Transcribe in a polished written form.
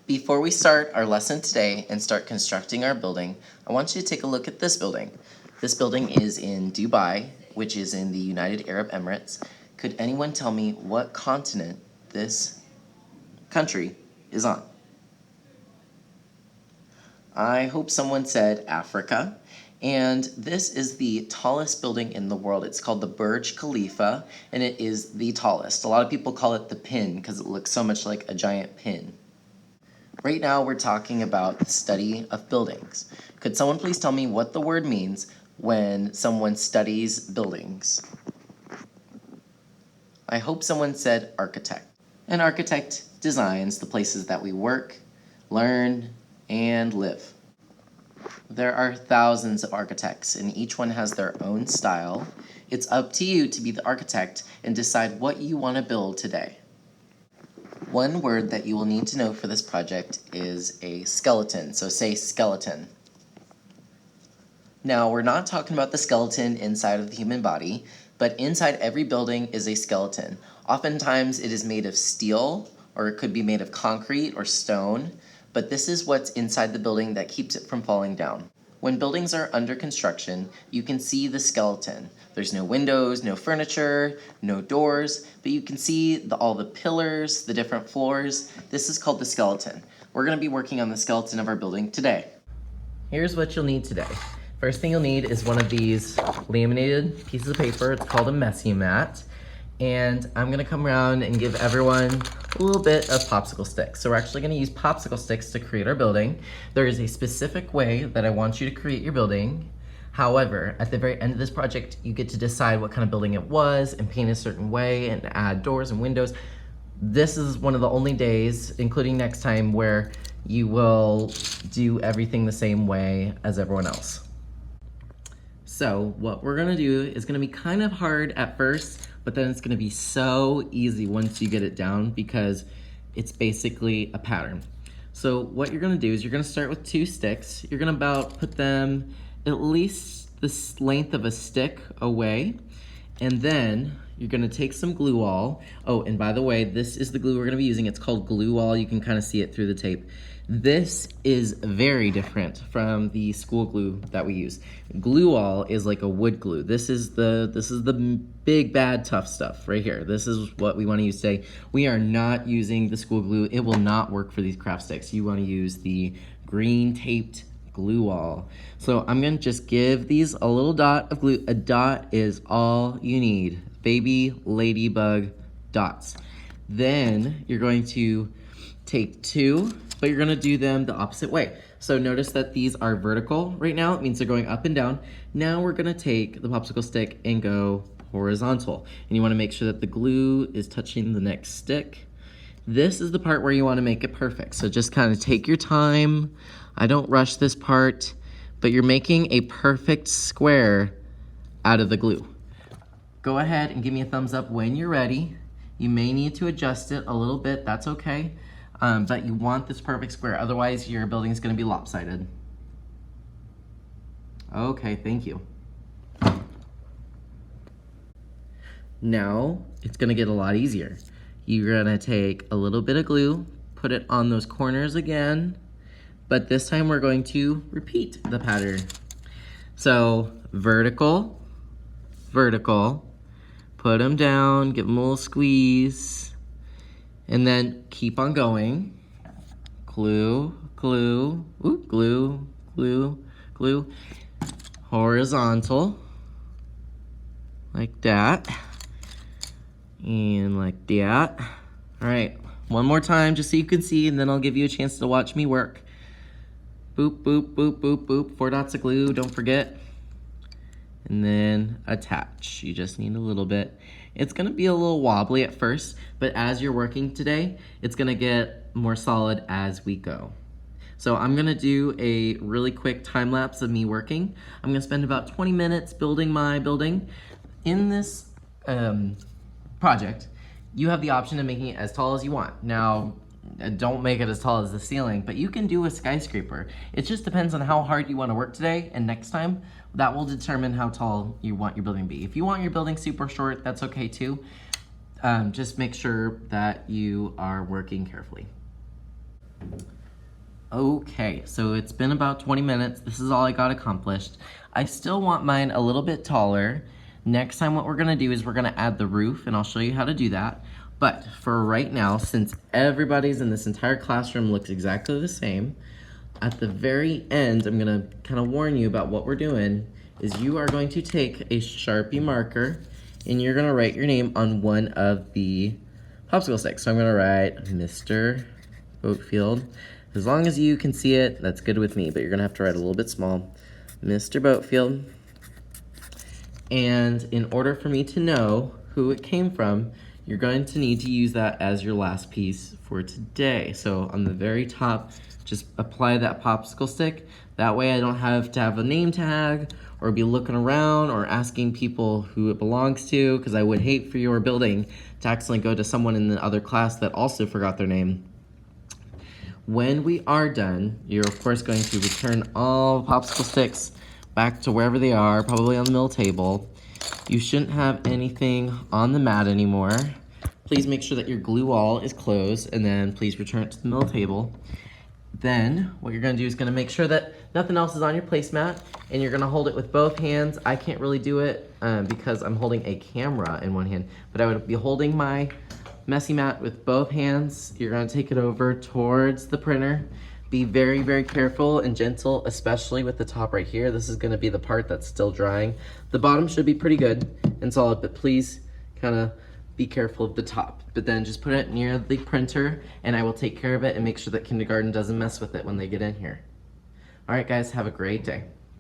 Before we start our lesson today and start constructing our building, I want you to take a look at this building. This building is in Dubai, which is in the United Arab Emirates. Could anyone tell me what continent this country is on? I hope someone said Africa. And this is the tallest building in the world. It's called the Burj Khalifa, and it is the tallest. A lot of people call it the pin because it looks so much like a giant pin. Right now we're talking about the study of buildings. Could someone please tell me what the word means when someone studies buildings? I hope someone said architect. An architect designs the places that we work, learn, and live. There are thousands of architects, and each one has their own style. It's up to you to be the architect and decide what you want to build today. One word that you will need to know for this project is a skeleton, so say skeleton. Now, we're not talking about the skeleton inside of the human body, but inside every building is a skeleton. Oftentimes it is made of steel, or it could be made of concrete or stone, but this is what's inside the building that keeps it from falling down. When buildings are under construction, you can see the skeleton. There's no windows, no furniture, no doors, but you can see all the pillars, the different floors. This is called the skeleton. We're going to be working on the skeleton of our building today. Here's what you'll need today. First thing you'll need is one of these laminated pieces of paper. It's called a messy mat. And I'm gonna come around and give everyone a little bit of popsicle sticks. So we're actually gonna use popsicle sticks to create our building. There is a specific way that I want you to create your building. However, at the very end of this project, you get to decide what kind of building it was and paint a certain way and add doors and windows. This is one of the only days, including next time, where you will do everything the same way as everyone else. So what we're gonna do is gonna be kind of hard at first, but then it's gonna be so easy once you get it down because it's basically a pattern. So what you're gonna do is you're gonna start with 2 sticks. You're gonna about put them at least the length of a stick away, and then you're gonna take some glue all. Oh, and by the way, this is the glue we're gonna be using. It's called glue all. You can kind of see it through the tape. This is very different from the school glue that we use. Glue all is like a wood glue. This is the big bad tough stuff right here. This is what we want to use today. We are not using the school glue. It will not work for these craft sticks. You want to use the green taped glue all. So I'm gonna just give these a little dot of glue. A dot is all you need. Baby ladybug dots. Then you're going to take 2, but you're gonna do them the opposite way. So notice that these are vertical right now. It means they're going up and down. Now we're gonna take the popsicle stick and go horizontal. And you wanna make sure that the glue is touching the next stick. This is the part where you wanna make it perfect. So just kind of take your time. I don't rush this part, but you're making a perfect square out of the glue. Go ahead and give me a thumbs up when you're ready. You may need to adjust it a little bit, that's okay. But you want this perfect square, otherwise your building is gonna be lopsided. Okay, thank you. Now, it's gonna get a lot easier. You're gonna take a little bit of glue, put it on those corners again, but this time we're going to repeat the pattern. So, vertical, vertical, put them down, give them a little squeeze, and then keep on going. Glue, glue, ooh, glue, glue, glue. Horizontal, like that, and like that. All right, one more time just so you can see, and then I'll give you a chance to watch me work. Boop, boop, boop, boop, boop. 4 dots of glue, don't forget. And then attach. You just need a little bit. It's gonna be a little wobbly at first, but as you're working today, it's gonna get more solid as we go. So I'm gonna do a really quick time lapse of me working. I'm gonna spend about 20 minutes building my building. In this project, you have the option of making it as tall as you want. Now, don't make it as tall as the ceiling, but you can do a skyscraper. It just depends on how hard you want to work today, and next time, that will determine how tall you want your building to be. If you want your building super short, that's okay too. Just make sure that you are working carefully. Okay, so it's been about 20 minutes. This is all I got accomplished. I still want mine a little bit taller. Next time what we're gonna do is we're gonna add the roof, and I'll show you how to do that. But for right now, since everybody's in this entire classroom looks exactly the same, at the very end, I'm gonna kind of warn you about what we're doing, is you are going to take a Sharpie marker and you're gonna write your name on one of the popsicle sticks. So I'm gonna write Mr. Boatfield. As long as you can see it, that's good with me, but you're gonna have to write a little bit small. Mr. Boatfield. And in order for me to know who it came from, you're going to need to use that as your last piece for today. So on the very top, just apply that popsicle stick. That way I don't have to have a name tag or be looking around or asking people who it belongs to, because I would hate for your building to accidentally go to someone in the other class that also forgot their name. When we are done, you're of course going to return all popsicle sticks back to wherever they are, probably on the middle table. You shouldn't have anything on the mat anymore. Please make sure that your glue wall is closed, and then please return it to the middle table. Then what you're gonna do is gonna make sure that nothing else is on your placemat, and you're gonna hold it with both hands. I can't really do it because I'm holding a camera in one hand, but I would be holding my messy mat with both hands. You're gonna take it over towards the printer. Be very, very careful and gentle, especially with the top right here. This is gonna be the part that's still drying. The bottom should be pretty good and solid, but please kind of be careful of the top. But then just put it near the printer and I will take care of it and make sure that kindergarten doesn't mess with it when they get in here. All right, guys, have a great day.